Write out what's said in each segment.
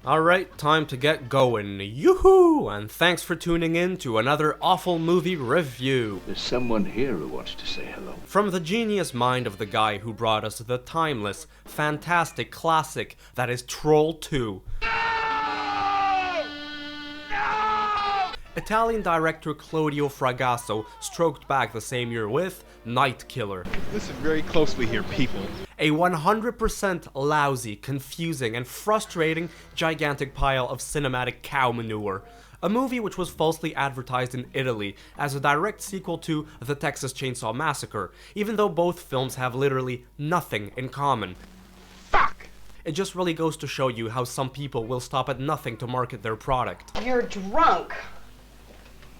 Alright, time to get going. Yoo-hoo! And thanks for tuning in to another awful movie review. There's someone here who wants to say hello. From the genius mind of the guy who brought us the timeless, fantastic classic that is Troll 2. Italian director Claudio Fragasso stroked back the same year with Night Killer. Listen very closely here, people. A 100% lousy, confusing, and frustrating gigantic pile of cinematic cow manure. A movie which was falsely advertised in Italy as a direct sequel to The Texas Chainsaw Massacre, even though both films have literally nothing in common. Fuck! It just really goes to show you how some people will stop at nothing to market their product. You're drunk.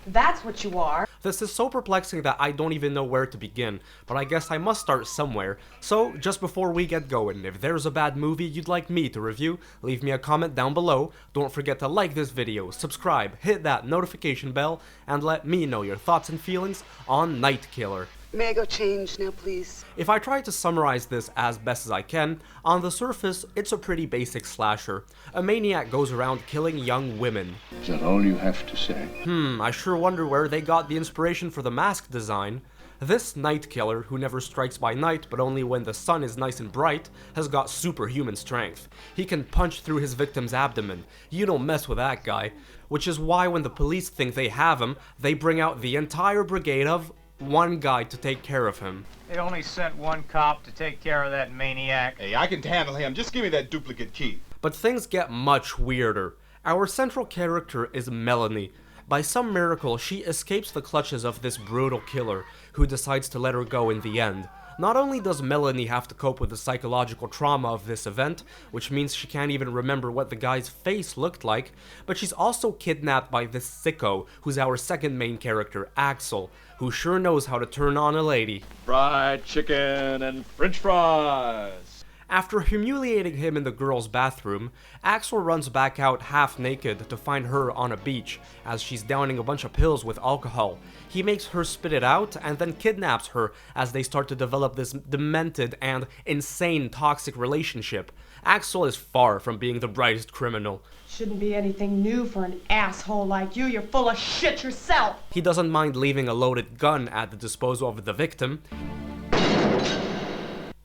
That's what you are. This is so perplexing that I don't even know where to begin, but I guess I must start somewhere. So, just before we get going, if there's a bad movie you'd like me to review, leave me a comment down below. Don't forget to like this video, subscribe, hit that notification bell, and let me know your thoughts and feelings on Night Killer. May I go change now, please? If I try to summarize this as best as I can, on the surface, it's a pretty basic slasher. A maniac goes around killing young women. Is that all you have to say? I sure wonder where they got the inspiration for the mask design. This Night Killer, who never strikes by night but only when the sun is nice and bright, has got superhuman strength. He can punch through his victim's abdomen. You don't mess with that guy. Which is why when the police think they have him, they bring out the entire brigade of one guy to take care of him. They only sent one cop to take care of that maniac. Hey, I can handle him. Just give me that duplicate key. But things get much weirder. Our central character is Melanie. By some miracle, she escapes the clutches of this brutal killer, who decides to let her go in the end. Not only does Melanie have to cope with the psychological trauma of this event, which means she can't even remember what the guy's face looked like, but she's also kidnapped by this sicko, who's our second main character, Axel, who sure knows how to turn on a lady. Fried chicken and french fries. After humiliating him in the girl's bathroom, Axel runs back out half naked to find her on a beach as she's downing a bunch of pills with alcohol. He makes her spit it out and then kidnaps her as they start to develop this demented and insane toxic relationship. Axel is far from being the brightest criminal. Shouldn't be anything new for an asshole like you. You're full of shit yourself. He doesn't mind leaving a loaded gun at the disposal of the victim.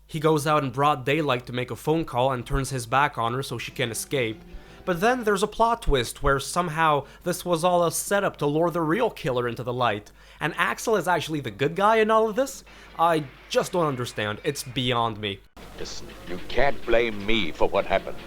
He goes out in broad daylight to make a phone call and turns his back on her so she can escape. But then there's a plot twist where somehow this was all a setup to lure the real killer into the light. And Axel is actually the good guy in all of this? I just don't understand. It's beyond me. Listen, you can't blame me for what happened.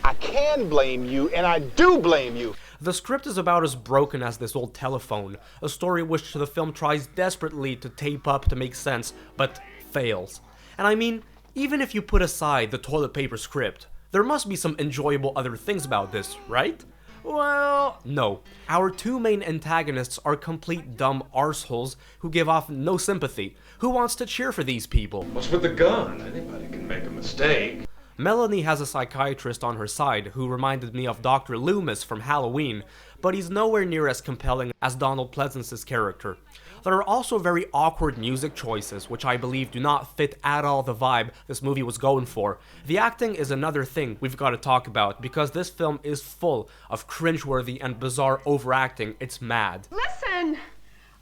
I can blame you, and I do blame you. The script is about as broken as this old telephone, a story which the film tries desperately to tape up to make sense, but fails. And I mean, even if you put aside the toilet paper script, there must be some enjoyable other things about this, right? Well, no. Our two main antagonists are complete dumb arseholes who give off no sympathy. Who wants to cheer for these people? What's with the gun? Anybody can make a mistake. Melanie has a psychiatrist on her side who reminded me of Dr. Loomis from Halloween, but he's nowhere near as compelling as Donald Pleasance's character. There are also very awkward music choices, which I believe do not fit at all the vibe this movie was going for. The acting is another thing we've got to talk about, because this film is full of cringeworthy and bizarre overacting. It's mad. Listen,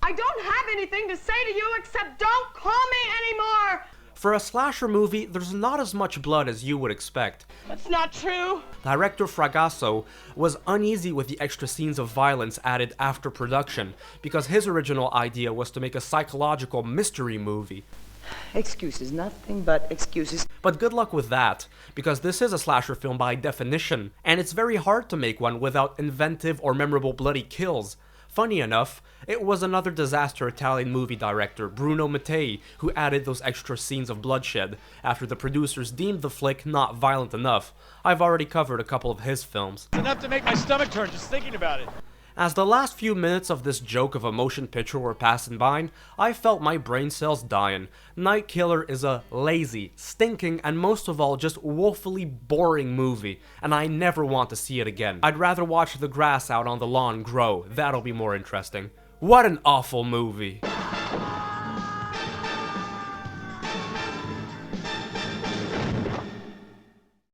I don't have anything to say to you except don't call me anymore. For a slasher movie, there's not as much blood as you would expect. That's not true. Director Fragasso was uneasy with the extra scenes of violence added after production, because his original idea was to make a psychological mystery movie. Excuses, nothing but excuses. But good luck with that, because this is a slasher film by definition, and it's very hard to make one without inventive or memorable bloody kills. Funny enough, it was another disaster Italian movie director, Bruno Mattei, who added those extra scenes of bloodshed, after the producers deemed the flick not violent enough. I've already covered a couple of his films. It's enough to make my stomach turn just thinking about it. As the last few minutes of this joke of a motion picture were passing by, I felt my brain cells dying. Night Killer is a lazy, stinking, and most of all just woefully boring movie, and I never want to see it again. I'd rather watch the grass out on the lawn grow. That'll be more interesting. What an awful movie.